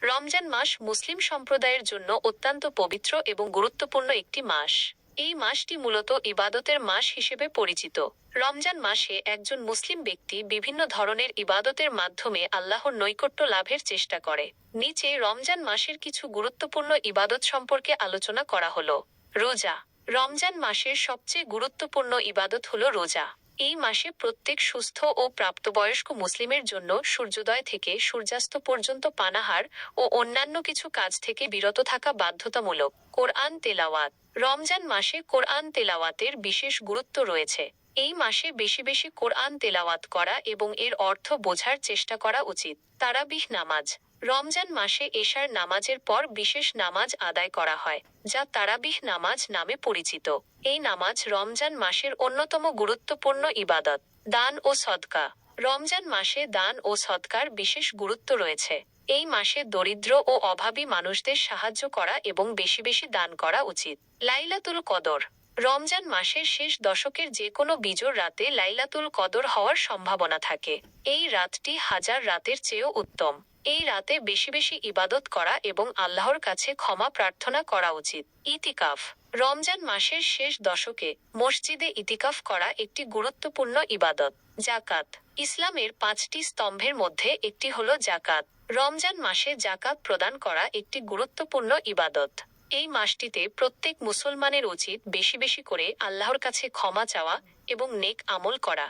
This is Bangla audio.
রমজান মাস মুসলিম সম্প্রদায়ের জন্য অত্যন্ত পবিত্র এবং গুরুত্বপূর্ণ একটি মাস। এই মাসটি মূলত ইবাদতের মাস হিসেবে পরিচিত। রমজান মাসে একজন মুসলিম ব্যক্তি বিভিন্ন ধরনের ইবাদতের মাধ্যমে আল্লাহর নৈকট্য লাভের চেষ্টা করে। নিচে রমজান মাসের কিছু গুরুত্বপূর্ণ ইবাদত সম্পর্কে আলোচনা করা হলো। রোজা। রমজান মাসের সবচেয়ে গুরুত্বপূর্ণ ইবাদত হলো রোজা। এই মাসে প্রত্যেক সুস্থ ও প্রাপ্তবয়স্ক মুসলিমের জন্য সূর্যোদয় থেকে সূর্যাস্ত পর্যন্ত পানাহার ও অন্যান্য কিছু কাজ থেকে বিরত থাকা বাধ্যতামূলক। কোরআন তেলাওয়াত। রমজান মাসে কোরআন তেলাওয়াতের বিশেষ গুরুত্ব রয়েছে। এই মাসে বেশি বেশি কোরআন তেলাওয়াত করা এবং এর অর্থ বোঝার চেষ্টা করা উচিত। তারাবিহ নামাজ। রমজান মাসে এশার নামাজের পর বিশেষ নামাজ আদায় করা হয়, যা তারাবিহ নামাজ নামে পরিচিত। এই নামাজ রমজান মাসের অন্যতম গুরুত্বপূর্ণ ইবাদত। দান ও সদকা। রমজান মাসে দান ও সদকার বিশেষ গুরুত্ব রয়েছে। এই মাসে দরিদ্র ও অভাবী মানুষদের সাহায্য করা এবং বেশি বেশি দান করা উচিত। লাইলাতুল কদর। রমজান মাসের শেষ দশকের যে কোনো বিজোড় রাতে লাইলাতুল কদর হওয়ার সম্ভাবনা থাকে। এই রাতটি হাজার রাতের চেয়েও উত্তম। এই রাতে বেশি বেশি ইবাদত করা এবং আল্লাহর কাছে ক্ষমা প্রার্থনা করা উচিত। ইতিকাফ। রমজান মাসের শেষ দশকে মসজিদে ইতিকাফ করা একটি গুরুত্বপূর্ণ ইবাদত। জাকাত। ইসলামের 5টি স্তম্ভের মধ্যে একটি হলো জাকাত। রমজান মাসে জাকাত প্রদান করা একটি গুরুত্বপূর্ণ ইবাদত। এই মাসটিতে প্রত্যেক মুসলমানের উচিত বেশি বেশি করে আল্লাহর কাছে ক্ষমা চাওয়া এবং নেক আমল করা।